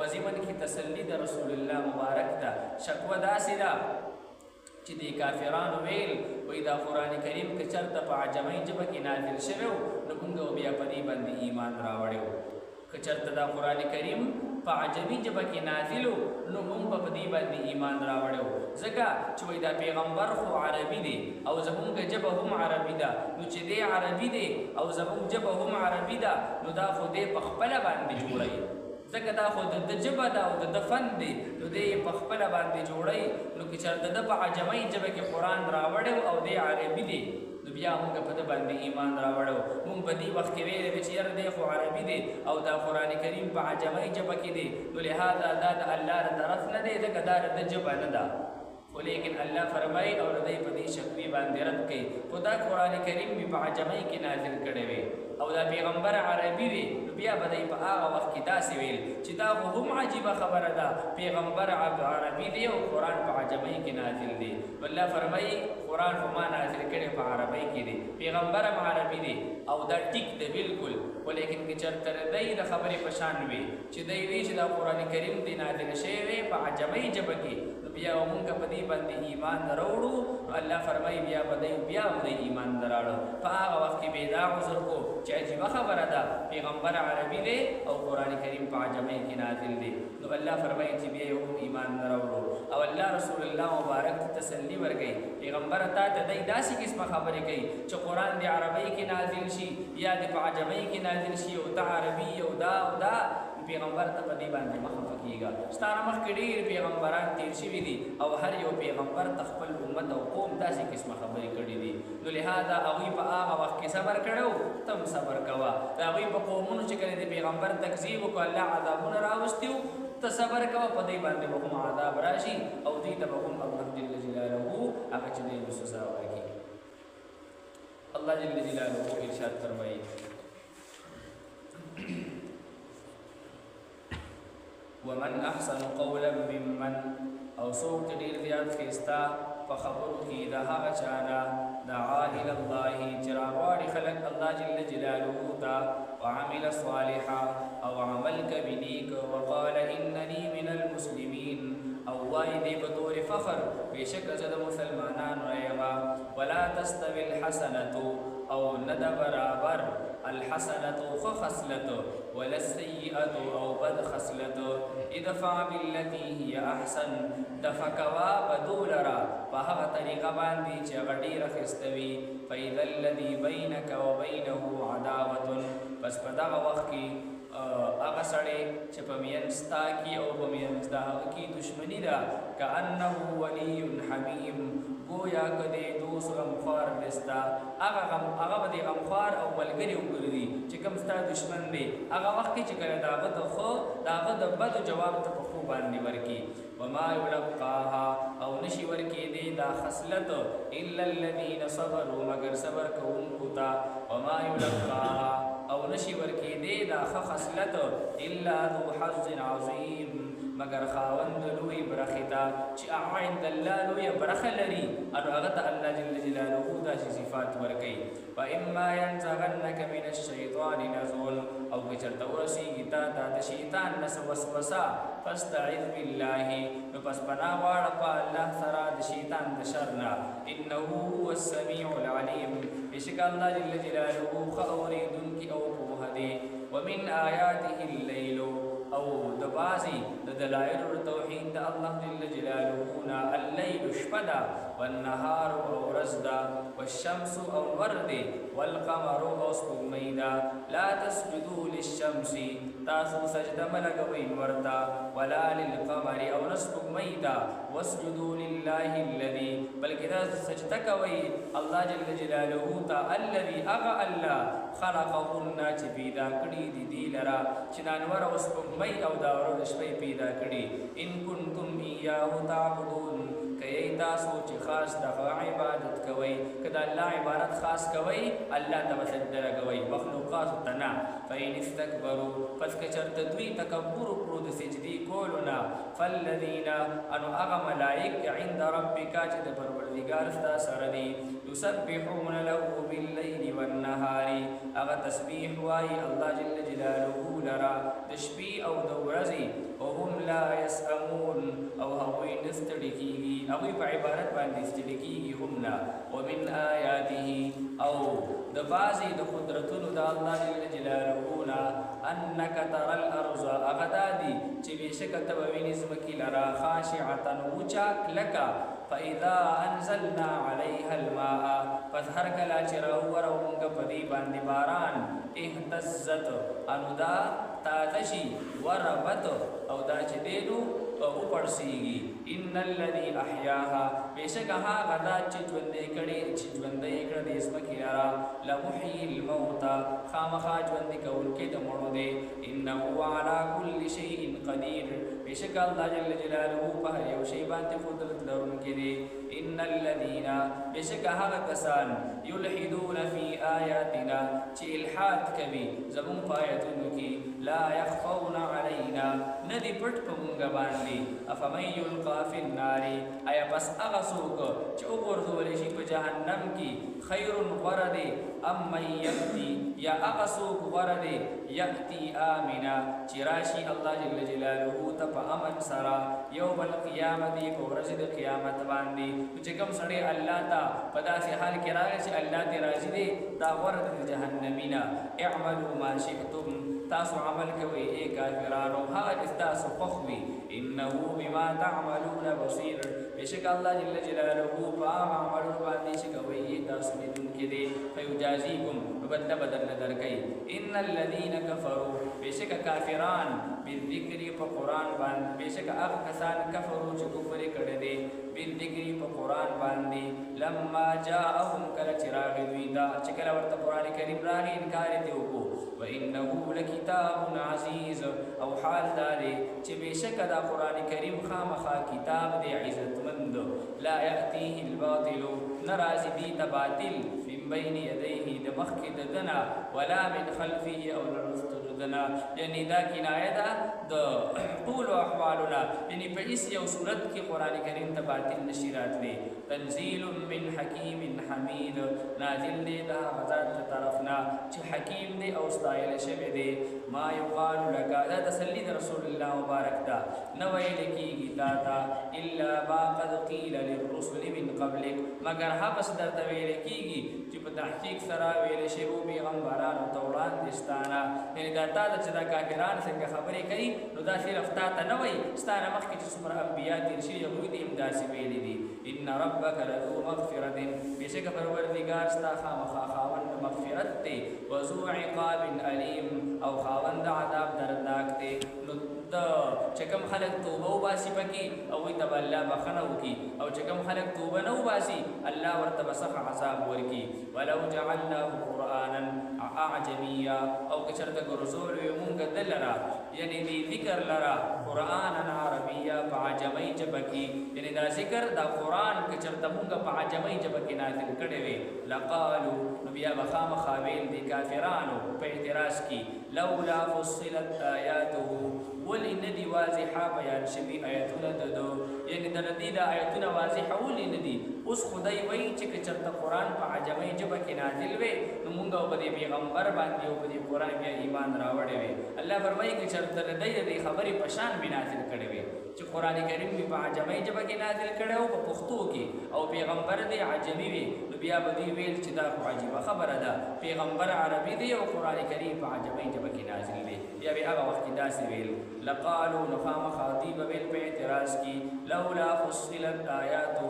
پزیمن کی تسلی د رسول الله مبارک ته شکوه داسې ده چې د کافرانو ویل وایي دا قرآن کریم که چېرته په عجمۍ ژبه کې نازل شوی و نو موږ بیا په دې باندې ایمان راوړی و که چېرته دا قرآن کریم په عجمي ژبه کې نازل و نو موږ به په دې باندې ایمان راوړی و ځکه چې وایي دا پیغمبر خو عربي دی او زموږ ژبه هم عربي ده نو چې دی عربي دی او زموږ ژبه هم عربي ده نو دا خو دی په خپله باندې جوړوي ځکه دا خو د ژبه ده او د فن دی نو دی په خپله باندې جوړوي نو که چېرته ده په عجمۍ ژبه کې قرآن راوړی او دی عربي دی نو بیا موږ په ده باندې ایمان راوړو موږ په دې وخت کې ویلی وی چې یاره دی خو عربي دی او دا قرآن کریم په عجمۍ ژبه کې دی نو لهذا دا د الله د طرف نه دی ځکه دا د ژبه نه ده خو لیکن الله فرمایي او د دوی په دې شکوي باندې رد کوي خو دا قرآن کریم مې په عجمۍ کې نازل کړی وی او دا پیغمبر عربي وي نو بیا به دی په هغه وخت کې داسې ویل چې دا خو هم عجیبه خبره ده پیغمبر عربي دی او قرآن په عجمۍ کې نازل دی الله فرمایي قرآن خو ما نازل کړی په عربۍ کې دی پیغمبر هم عربي دی او دا ټیک دی بالکل ولیکن که چېرته دی د خبرې په شان وي چې دی وي چې دا قرآن کریم دی نازل شوی په عجمۍ ژبه کې نو بیا موږ په دې باندې ایمان راوړو الله فرمایي بیا به دی بیا هم دی ایمان راوړو په هغه وخت کې به دا عذر کو چې عجیبه خبره ده پیغمبر عربي دی او قرآن کریم په عجمۍ کې نازل دی نو الله فرمایي چې بیا یو ایمان راوړو او الله رسول الله مبارک تسلی ورکوي پیغمبر تا ته دی داسې قسمه خبرې کوي چې قرآن د عربۍ کې نازل شي یا د په عجمۍ کې نازل شي او ته عربي او دا پیغمبر ته په دې باندې مه خفه کېږه ستا نه مخکې ډېر پیغمبران تېر شوي دي او هر یو پیغمبر ته خپل امت او قوم داسې قسمه خبرې کړي دي نو لهذا هغوی په هغه وخت کې صبر کړی و ته هم صبر کوه د هغوی په قومونو چې کله د پیغمبر تکذیب وکړو الله عذابونه راوستي وو ته صبر کوه په دوی باندې به هم عذاب راشي او دوی ته به هم الله جل جلاله هغه چې دوی سزا ورکړي الله جل جلاله ارشاد فرمایي ومن احسن قولا ممن او څوک چې ډېر زیات ښایسته په خبرو کې د هغه چا نه دعا الی الله چې راغواړي خلک الله جل جلاله ته وعمل صالحا او عمل کوي نیک وقال انني من المسلمین او وایي دی په طور فخر بېشکه زه د مسلمانانو یم ولا تستوي الحسنة او نه ده برابر الحسنة ښه خصلت ولا السیئة او بد خصلت ادفع بالتي هي احسن دفع کوا بدو لرا په هغه طریقه باندې چې هغه ډېره ښایسته وي فاذا الذي بینک وبینه عداوة پس په دغه وخت کې هغه سړی چې په منځ ستا کې او په منځ د هغه کې دشمني ده کأنه ولی حمیم گویا که دی دوست غمخوار دی ستا هغه به دی غمخوار او ملګری وګرځي چې کوم ستا دشمن دی هغه وخت کې چې کله د هغه د ښه د هغه د بدو جواب ته په ښو باندې ورکړي وما یلقاها او نشي ورکېدی دا خصلت الا الذین صبروا مگر صبر کوونکو ته وما یلقاها او نشي ورکېدی دا ښه خصلت الا ذو حظ عظیم مگر خاوند لوی برخې ته چې هغه عند الله لویه برخه لري نو هغه ته الله جل جلاله داسې صفات ورکوي واما ینزغنک من الشیطان نزغ او که چېرته ورسېږي تا ته د شیطان نه څه وسوسه فاستعذ بالله نو پس پناه غواړه په الله سره د شیطان د شر نه انه هو السمیع العلیم بېشکه الله جل جلاله ښه اورېدونکي او پوهه دی ومن آیاته اللیل او د بعضې د دلایلو د توحید د الله جل جلاله نه اللیل شپه ده والنهار او ورځ ده والشمس او لمر دی والقمر او سپوږمۍ ده لا تسجدوا للشمس تاسو سجده مه لګوئ لمر ته ولا للقمر او نه سپوږمۍ ته واسجدوا لله الذي بلکې تاسو سجده کوئ الله جل جلاله ته الذي هغه الله خلقهن چې پیدا کړي دي دې لره چې دا لمر او سپوږمۍ او دا ورځ شپې پیدا کړي ان کنتم ایاه تعبدون کئی تاسو چې خاص دغه عبادت کوئ که د الله عبادت خاص کوئ الله ته به سجده لګوئ مخلوقاتو ته نه فإن استکبروا پس که چېرته دوی تکبر وکړو د سجدې کولو نه فالذین انو هغه ملایک عند ربک چې د پروردګار ستا سره دي یسبحون له باللیل والنهار هغه تسبیح وایي الله جل جلاله لره د شپې او د ورځې او لا يسأمون او هغوی نستړي هغوی په عبارت باندې ستړي کیږي هم نه. ومن آیاته او د بعضې د قدرتونو د الله جل جلاله نه انک تر الارض هغه دا دي چې بېشکه ته به وینې ځمکې لره خاشعة وچه کلکه فاذا انزلنا عليها الماء پس هر کله چې راوورو موږ په دې باندې باران اهتزت انو دا تازه شي وربت او دا چې دی نو وپړسېږي. ان الذي احیاها بېشکه هغه ذات چې ژوندی کړې چې ژوندی یې کړه دې ځمکې لره لمحیي الموتى خامخا ژوندي کوونکی د مړو دی. انه على كل شيء قدیر بېشکه الله جل جلاله په هر یو شی باندې قدرت لرونکی دی. ان الذين بېشکه هغه کسان یلحدون فی آیاتنا چې الحاد کوي زموږ په آیتونو کې لا یخفون علینا ندی پټ په موږ باندې. افمن یلقا فی النار آیا پس هغه څوک چې وغورځولی شي په جهنم کې خیر غوره دی ام من یأتی یا هغه څوک غوره دی یأتی آمنا چې راشي الله جل جلاله ته په امن سره یوم القیامت په ورځ د قیامت باندې چې کوم سړی الله ته په داسې حال کې راغی چې الله ته راضي دی دا غوره د جهنمینا. اعملوا ما شئتم تاسو عمل کوئ ای کافرانو هغه ستاسو خوښ وي. انه بما تعملون بصیر بېشکه الله جل جلاله په هغه عملونو باندې چې کوئ تاسو لیدونکی دی. فیجازیکم بدله بدله درکوي. ان الذین کفروا بېشکه کافران بالذکر په قرآن باندې بېشکه هغه کسان کفرو چې کفر یې کړی دی بالذکر په قرآن باندې لما جاءهم کله چې راغی دوی ته چې کله ورته قرآن کریم راغی انکار یې وکړو. وانه لکتاب عزیز او حال دا دی چې بېشکه دا قرآن کریم خامخا کتاب دی عزتمند. لا یأتیه الباطل نرازي دي باطل من بين يديه د مخکې د دنا ولا من خلفه او لرست دنا. یعنی دا کنایه ده د طول احوالنا یعنی په هیڅ یو صورت کې قرآن کریم ته باطل نشي راتلی. تنزیل من حکیم حمید نازل دی د هغه ذات د طرفنا چې حکیم دی او ستایل شوی دی. ما یقال لک دا تسلی د رسول الله مبارک ده نه ویل کېږي تا ته الا ما قد قیل للرسل من قبلک مگر هغه څه درته ویل کېږي چې په تحقیق سره ویل شوي پیغمبرانو ته وړاندې ستانه. یعنې دا تا ته چې دا کافران څنګه خبرې کوي نو دا صرف تا ته نه وایي ستانه مخکې چې څومره انبیا تېر شوي هغوی دې همداسې ویلي دي. ان ربک لذو مغفرة بېشکه پروردګار ستا خامخا خاوند مغفرت دی وذو عقاب علیم او خاوند عذاب دردناک دی. نو چې کوم خلک توبه وباسي پکې هغوی ته به الله بخښنه وکړي او چې کوم خلک توبه نه وباسي الله ورته به سخت عذاب ورکړي. ولو جعلناه قرآنا اعجمیا او که چېرته ګرځولو یې مونږ ده لره یعنې دې ذکر لره قرآنا عربیا په عجمۍ ژبه کې یعنې دا ذکر دا قرآن که چېرته مونږ په عجمۍ ژبه کې نازل کړی وی لقالو نو بیا به خامخا ویل دي کافرانو په اعتراض کې لولا فصلت آیاته ولې نه دي واضحه بیان شوي آیتونه د ده یعنې د دې د آیتونه واضحه ولې نه دي. اوس خدای وایي چې که چېرته قرآن په عجمۍ ژبه کې نازل وی نو مونږ او په دې پیغمبر باندې او په دې قرآن بیا ایمان راوړی وی. الله فرمایي که چېرته د دی د دې خبرې په شان مې نازل کړی وی چې قرآن کریم مې په عجمۍ ژبه کې نازل کړی او په پښتو کې او پیغمبر دی عجمي وی نو بیا به دوی ویل چې دا خو عجیبه خبره ده پیغمبر عربي دی او قرآن کریم په عجمۍ ژبه کې نازل دی. بیا به هغه وخت کې داسې ویل لقالو نو خامخا دوی به ویل په اعتراض کې لولا فصلت آیاته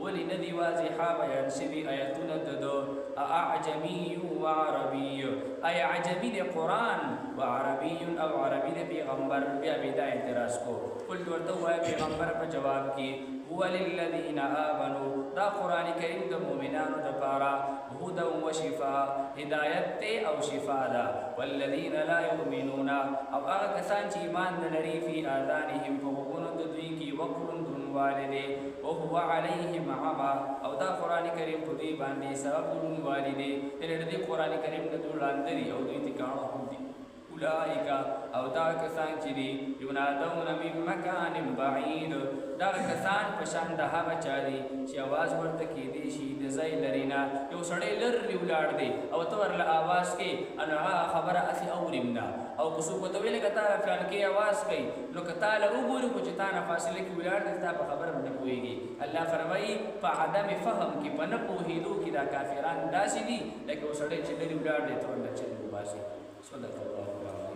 ولې نه دي واضحه بیان شوي آیتونه د ده اعجمي وعربي ای عجمي د قرآن وعربي او عربي د پیغمبر. بیا به دا اعتراض کو قلت ورته ووایه پیغمبر په جواب کې هو للذین آمنوا دا قرآن کریم د مؤمنانو دپاره هدى وشفاء هدایت دی او شفا ده. والذین لا یؤمنون او هغه کسان چې ایمان نه لري فی آذانهم په غوږونو د دوی کې وقر دروندوالی دی وهو علیهم عمی او دا قرآن کریم په دوی باندې سبب دروندوالی دی. یعنې د دې قرآن کریم نه دوی ړانده دي او دوی ته کاڼه اولئک او دا کسان چې دي ینادون من مکان بعید دا کسان په شان د هغه چا دي چې आवाज ورته کېدی شي د ځای لرې نه یو سړی لرې ولاړ دی او ته ورله आवाज کې ان هغه خبره اسې اورم نه او که څوک ورته ویلې که تا فلان کې आवाज کوي نو که تا له وګوري خو چې تا نه فاصله کې ولاړ دی ستا په خبره نه پوهېږي الله فرمایي په عدم فهم کې په نه پوهېدو کې دا کافران داسې دي لکه یو سړی چې لرې ولاړ دی ته ورله چل وباسي صدق الله